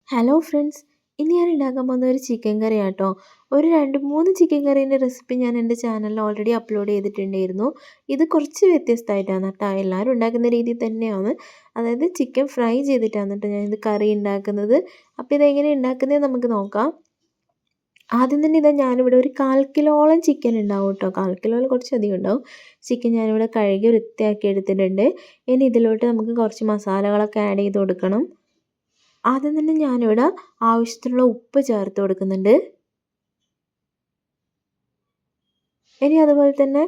Hello friends, ഇന്ന് ഞാൻ ഉണ്ടാക്കാൻ പോകുന്ന ഒരു ചിക്കൻ കറി ആട്ടോ. ഒരു 2-3 ചിക്കൻ കറീൻ്റെ റെസിപ്പി ഞാൻ എൻ്റെ ചാനലിൽ ഓൾറെഡി അപ്ലോഡ് ചെയ്തിട്ടുണ്ടായിരുന്നു. ഇത് കുറച്ച് വ്യത്യസ്തമായിട്ടാണ് കേട്ടോ, എല്ലാവരും ഉണ്ടാക്കുന്ന രീതി തന്നെയാണ്. അതായത് ചിക്കൻ ഫ്രൈ ചെയ്തിട്ടാണ് കേട്ടോ ഞാനിത് കറി ഉണ്ടാക്കുന്നത്. അപ്പോൾ ഇതെങ്ങനെ ഉണ്ടാക്കുന്നത് നമുക്ക് നോക്കാം. ആദ്യം തന്നെ ഞാനിവിടെ ഒരു 1/4 കിലോളം ചിക്കൻ ഉണ്ടാവും കേട്ടോ. 1/4 കിലോയിൽ കുറച്ചധികം ഉണ്ടാവും. ചിക്കൻ ഞാനിവിടെ കഴുകി വൃത്തിയാക്കി എടുത്തിട്ടുണ്ട്. ഇനി ഇതിലോട്ട് നമുക്ക് കുറച്ച് മസാലകളൊക്കെ ആഡ് ചെയ്ത് കൊടുക്കണം. ആദ്യം തന്നെ ഞാനിവിടെ ആവശ്യത്തിനുള്ള ഉപ്പ് ചേർത്ത് കൊടുക്കുന്നുണ്ട്. ഇനി അതുപോലെ തന്നെ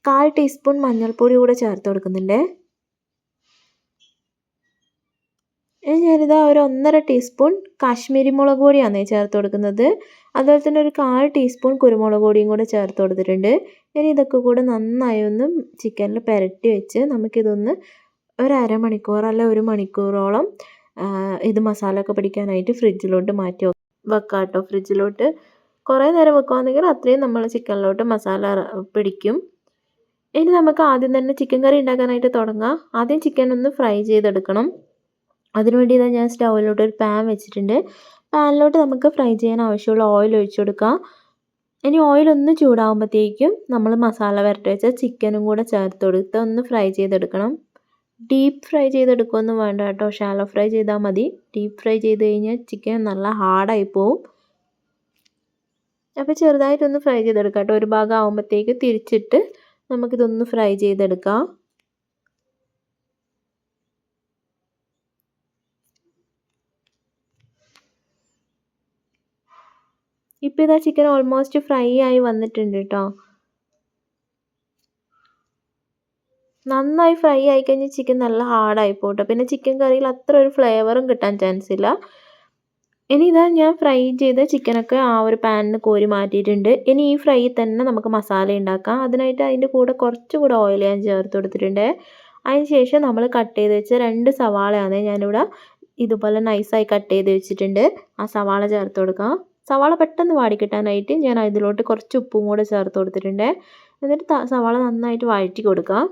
1/4 ടീസ്പൂൺ മഞ്ഞൾപ്പൊടി കൂടെ ചേർത്ത് കൊടുക്കുന്നുണ്ട്. ഇനി ഞാനിതാ ഒരു 1.5 ടീസ്പൂൺ കാശ്മീരി മുളക് പൊടിയാണ് ചേർത്ത് കൊടുക്കുന്നത്. അതുപോലെ തന്നെ ഒരു 1/4 ടീസ്പൂൺ കുരുമുളക് പൊടിയും കൂടെ ചേർത്ത് കൊടുത്തിട്ടുണ്ട്. ഇനി ഇതൊക്കെ കൂടെ നന്നായി ഒന്ന് ചിക്കനിൽ പുരട്ടി വെച്ച് നമുക്കിതൊന്ന് ഒരു അരമണിക്കൂർ അല്ല 1 മണിക്കൂറോളം ഇത് മസാല ഒക്കെ പിടിക്കാനായിട്ട് ഫ്രിഡ്ജിലോട്ട് മാറ്റി വെക്കാം കേട്ടോ. ഫ്രിഡ്ജിലോട്ട് കുറേ നേരം വെക്കുകയാണെങ്കിൽ അത്രയും നമ്മൾ ചിക്കനിലോട്ട് മസാല പിടിക്കും. ഇനി നമുക്ക് ആദ്യം തന്നെ ചിക്കൻ കറി ഉണ്ടാക്കാനായിട്ട് തുടങ്ങാം. ആദ്യം ചിക്കൻ ഒന്ന് ഫ്രൈ ചെയ്തെടുക്കണം. അതിനുവേണ്ടി ഞാൻ സ്റ്റൗവിലോട്ട് ഒരു പാൻ വെച്ചിട്ടുണ്ട്. പാനിലോട്ട് നമുക്ക് ഫ്രൈ ചെയ്യാൻ ആവശ്യമുള്ള ഓയിൽ ഒഴിച്ചു കൊടുക്കാം. ഇനി ഓയിൽ ഒന്ന് ചൂടാകുമ്പോഴത്തേക്കും നമ്മൾ മസാല വരട്ടി വെച്ച ചിക്കനും കൂടെ ചേർത്ത് കൊടുത്ത് ഒന്ന് ഫ്രൈ ചെയ്തെടുക്കണം. ഡീപ്പ് ഫ്രൈ ചെയ്തെടുക്കുകയൊന്നും വേണ്ട കേട്ടോ, ഷാലോ ഫ്രൈ ചെയ്താൽ മതി. ഡീപ്പ് ഫ്രൈ ചെയ്ത് കഴിഞ്ഞാൽ ചിക്കൻ നല്ല ഹാർഡായി പോവും. അപ്പോൾ ചെറുതായിട്ടൊന്ന് ഫ്രൈ ചെയ്തെടുക്കാം കേട്ടോ. ഒരു ഭാഗം ആകുമ്പോഴത്തേക്ക് തിരിച്ചിട്ട് നമുക്കിതൊന്ന് ഫ്രൈ ചെയ്തെടുക്കാം. ഇപ്പോൾ ഇതാ ചിക്കൻ ഓൾമോസ്റ്റ് ഫ്രൈ ആയി വന്നിട്ടുണ്ട് കേട്ടോ. നന്നായി ഫ്രൈ ആയിക്കഴിഞ്ഞാൽ ചിക്കൻ നല്ല ഹാർഡായി പോട്ടെ. പിന്നെ ചിക്കൻ കറിയിൽ അത്ര ഒരു ഫ്ലേവറും കിട്ടാൻ ചാൻസ് ഇല്ല. ഇനി ഇതാ ഞാൻ ഫ്രൈ ചെയ്ത ചിക്കനൊക്കെ ആ ഒരു പാനിന് കോരി മാറ്റിയിട്ടുണ്ട്. ഇനി ഈ ഫ്രൈ തന്നെ നമുക്ക് മസാല ഉണ്ടാക്കാം. അതിനായിട്ട് അതിൻ്റെ കൂടെ കുറച്ചുകൂടെ ഓയിൽ ഞാൻ ചേർത്ത് കൊടുത്തിട്ടുണ്ട്. അതിന് ശേഷം നമ്മൾ കട്ട് ചെയ്ത് വെച്ച 2 സവാളയാണ് ഞാനിവിടെ ഇതുപോലെ നൈസായി കട്ട് ചെയ്ത് വെച്ചിട്ടുണ്ട്. ആ സവാള ചേർത്ത് കൊടുക്കാം. സവാള പെട്ടെന്ന് വാടിക്കിട്ടാനായിട്ട് ഞാൻ ഇതിലോട്ട് കുറച്ച് ഉപ്പും കൂടെ ചേർത്ത് കൊടുത്തിട്ടുണ്ട്. എന്നിട്ട് സവാള നന്നായിട്ട് വഴറ്റി കൊടുക്കാം.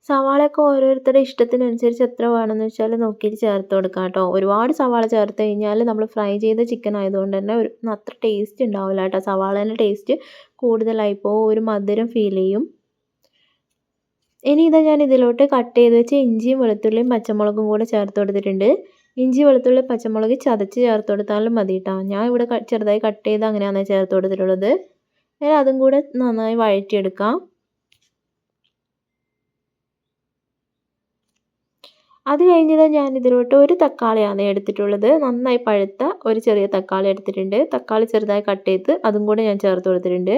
സവാളയൊക്കെ ഓരോരുത്തരുടെ ഇഷ്ടത്തിനനുസരിച്ച് എത്ര വേണമെന്ന് വെച്ചാൽ നോക്കിയിട്ട് ചേർത്ത് കൊടുക്കാം കേട്ടോ. ഒരുപാട് സവാള ചേർത്ത് കഴിഞ്ഞാൽ നമ്മൾ ഫ്രൈ ചെയ്ത ചിക്കൻ ആയതുകൊണ്ട് തന്നെ അത്ര ടേസ്റ്റ് ഉണ്ടാവില്ല കേട്ടോ. സവാളേൻ്റെ ടേസ്റ്റ് കൂടുതലായി പോകും, ഒരു മധുരം ഫീൽ ചെയ്യും. ഇനി ഞാൻ ഇതിലോട്ട് കട്ട് ചെയ്ത് വെച്ച് ഇഞ്ചിയും വെളുത്തുള്ളിയും പച്ചമുളകും കൂടെ ചേർത്ത് കൊടുത്തിട്ടുണ്ട്. ഇഞ്ചി വെളുത്തുള്ളി പച്ചമുളക് ചതച്ച് ചേർത്ത് കൊടുത്താലും മതി കേട്ടോ. ഞാൻ ഇവിടെ ചെറുതായി കട്ട് ചെയ്ത് അങ്ങനെയാണ് ചേർത്ത് കൊടുത്തിട്ടുള്ളത്. ഞാൻ അതും കൂടെ നന്നായി വഴറ്റിയെടുക്കാം. അത് കഴിഞ്ഞത് ഞാൻ ഇതിലോട്ട് ഒരു തക്കാളിയാണ് എടുത്തിട്ടുള്ളത്. നന്നായി പഴുത്ത ഒരു ചെറിയ തക്കാളി എടുത്തിട്ടുണ്ട്. തക്കാളി ചെറുതായി കട്ട് ചെയ്ത് അതും കൂടെ ഞാൻ ചേർത്ത് കൊടുത്തിട്ടുണ്ട്.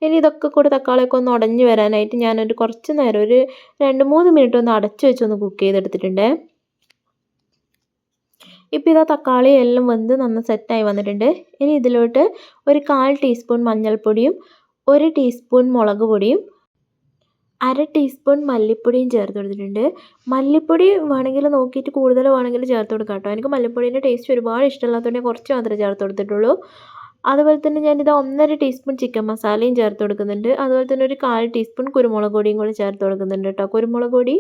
ഇനി ഇതൊക്കെ കൂടെ തക്കാളിയൊക്കെ ഒന്ന് ഉടഞ്ഞ് വരാനായിട്ട് ഞാനൊരു കുറച്ച് നേരം ഒരു 2-3 മിനിറ്റ് ഒന്ന് അടച്ചു വെച്ചൊന്ന് കുക്ക് ചെയ്തെടുത്തിട്ടുണ്ട്. ഇപ്പോൾ ഇതാ തക്കാളി എല്ലാം വെന്ത് നന്നായി സെറ്റായി വന്നിട്ടുണ്ട്. ഇനി ഇതിലോട്ട് ഒരു 1/4 ടീസ്പൂൺ മഞ്ഞൾപ്പൊടിയും 1 ടീസ്പൂൺ മുളക് പൊടിയും 1/2 ടീസ്പൂൺ മല്ലിപ്പൊടിയും ചേർത്ത് കൊടുത്തിട്ടുണ്ട്. മല്ലിപ്പൊടി വേണമെങ്കിൽ നോക്കിയിട്ട് കൂടുതൽ വേണമെങ്കിൽ ചേർത്ത് കൊടുക്കാം കേട്ടോ. എനിക്ക് മല്ലിപ്പൊടീൻ്റെ ടേസ്റ്റ് ഒരുപാട് ഇഷ്ടമില്ലാത്തതുകൊണ്ട് ഞാൻ കുറച്ച് മാത്രമേ ചേർത്ത് കൊടുത്തിട്ടുള്ളൂ. അതുപോലെ തന്നെ ഞാനിത് 1.5 ടീസ്പൂൺ ചിക്കൻ മസാലയും ചേർത്ത് കൊടുക്കുന്നുണ്ട്. അതുപോലെ തന്നെ ഒരു 1/4 ടീസ്പൂൺ കുരുമുളക് പൊടിയും കൂടി ചേർത്ത് കൊടുക്കുന്നുണ്ട് കേട്ടോ. കുരുമുളക് പൊടി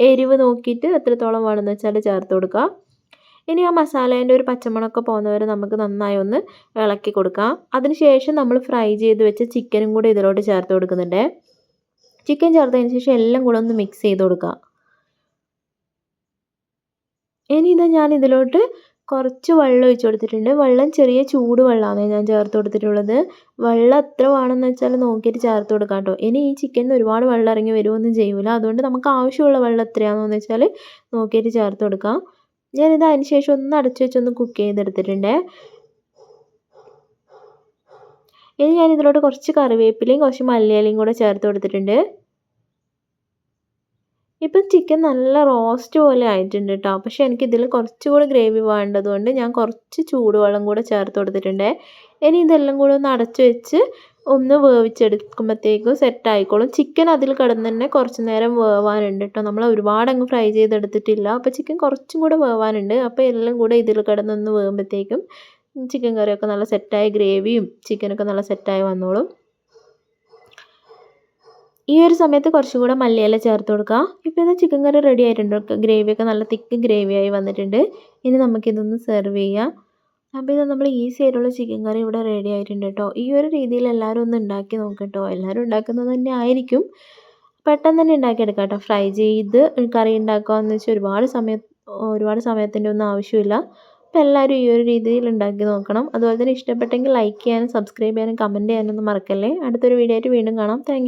എരിവ് നോക്കിയിട്ട് എത്രത്തോളം വേണമെന്ന് വെച്ചാൽ ചേർത്ത് കൊടുക്കുക. ഇനി ആ മസാലേൻ്റെ ഒരു പച്ചമണമൊക്കെ പോകുന്നവരെ നമുക്ക് നന്നായി ഒന്ന് ഇളക്കി കൊടുക്കാം. അതിനുശേഷം നമ്മൾ ഫ്രൈ ചെയ്ത് വെച്ച ചിക്കനും കൂടി ഇതിലോട്ട് ചേർത്ത് കൊടുക്കുന്നുണ്ട്. ചിക്കൻ ചേർത്തതിന് ശേഷം എല്ലാം കൂടെ ഒന്ന് മിക്സ് ചെയ്ത് കൊടുക്കുക. ഇനി ഞാൻ ഇതിലോട്ട് കുറച്ച് വെള്ളം ഒഴിച്ച് കൊടുത്തിട്ടുണ്ട്. വെള്ളം ചെറിയ ചൂട് വെള്ളമാണ് ഞാൻ ചേർത്ത് കൊടുത്തിട്ടുള്ളത്. വെള്ളം എത്ര വേണമെന്ന് വെച്ചാൽ നോക്കിയിട്ട് ചേർത്ത് കൊടുക്കാം കേട്ടോ. ഇനി ഈ ചിക്കനിൽ ഒരുപാട് വെള്ളം ഇറങ്ങി വരുമൊന്നും ചെയ്യില്ല. അതുകൊണ്ട് നമുക്ക് ആവശ്യമുള്ള വെള്ളം എത്രയാണെന്ന് വെച്ചാൽ നോക്കിയിട്ട് ചേർത്ത് കൊടുക്കാം. ഞാനിത് അതിന് ശേഷം ഒന്ന് അടച്ചു വെച്ചൊന്ന് കുക്ക് ചെയ്തെടുത്തിട്ടുണ്ട്. ഇനി ഞാൻ ഇതിലോട്ട് കുറച്ച് കറിവേപ്പിലയും കുറച്ച് മല്ലിയിലയും കൂടെ ചേർത്ത് കൊടുത്തിട്ടുണ്ട്. ഇപ്പം ചിക്കൻ നല്ല റോസ്റ്റ് പോലെ ആയിട്ടുണ്ട് കേട്ടോ. പക്ഷേ എനിക്കിതിൽ കുറച്ചുകൂടി ഗ്രേവി വേണ്ടതുകൊണ്ട് ഞാൻ കുറച്ച് ചൂടുവെള്ളം കൂടെ ചേർത്ത് കൊടുത്തിട്ടുണ്ട്. ഇനി ഇതെല്ലാം കൂടെ ഒന്ന് അടച്ചു വെച്ച് ഒന്ന് വേവിച്ചെടുക്കുമ്പോഴത്തേക്കും സെറ്റ് ആയിക്കോളും. ചിക്കൻ അതിൽ കിടന്ന് തന്നെ കുറച്ച് നേരം വേവാനുണ്ട് കേട്ടോ. നമ്മൾ ഒരുപാട് അങ്ങ് ഫ്രൈ ചെയ്തെടുത്തിട്ടില്ല. അപ്പോൾ ചിക്കൻ കുറച്ചും കൂടെ വേവാനുണ്ട്. അപ്പോൾ എല്ലാം കൂടെ ഇതിൽ കിടന്നൊന്ന് വേകുമ്പോഴത്തേക്കും ചിക്കൻ കറിയൊക്കെ നല്ല സെറ്റായി ഗ്രേവിയും ചിക്കനൊക്കെ നല്ല സെറ്റായി വന്നോളും. ഈ ഒരു സമയത്ത് കുറച്ചും കൂടെ മല്ലിയില ചേർത്ത് കൊടുക്കുക. ഇപ്പോൾ ഇത് ചിക്കൻ കറി റെഡി ആയിട്ടുണ്ട്. ഗ്രേവിയൊക്കെ നല്ല തിക്ക് ഗ്രേവിയായി വന്നിട്ടുണ്ട്. ഇനി നമുക്കിതൊന്ന് സെർവ് ചെയ്യാം. അപ്പോൾ ഇത് നമ്മൾ ഈസി ആയിട്ടുള്ള ചിക്കൻ കറി ഇവിടെ റെഡി ആയിട്ടുണ്ട് കേട്ടോ. ഈ ഒരു രീതിയിൽ എല്ലാവരും ഒന്ന് ഉണ്ടാക്കി നോക്കട്ടോ. എല്ലാവരും ഉണ്ടാക്കുന്നത് തന്നെ ആയിരിക്കും. പെട്ടെന്ന് തന്നെ ഉണ്ടാക്കിയെടുക്കാം കേട്ടോ. ഫ്രൈ ചെയ്ത് കറി ഉണ്ടാക്കുകയെന്ന് വെച്ചാൽ ഒരുപാട് സമയത്തിൻ്റെ ഒന്നും ആവശ്യമില്ല. അപ്പോൾ എല്ലാവരും ഈ ഒരു രീതിയിൽ ഉണ്ടാക്കി നോക്കണം. അതുപോലെ തന്നെ ഇഷ്ടപ്പെട്ടെങ്കിൽ ലൈക്ക് ചെയ്യാനും സബ്സ്ക്രൈബ് ചെയ്യാനും കമൻറ്റ് ചെയ്യാനൊന്നും മറക്കല്ലേ. അടുത്തൊരു വീഡിയോ ആയിട്ട് വീണ്ടും കാണാം. Thank you.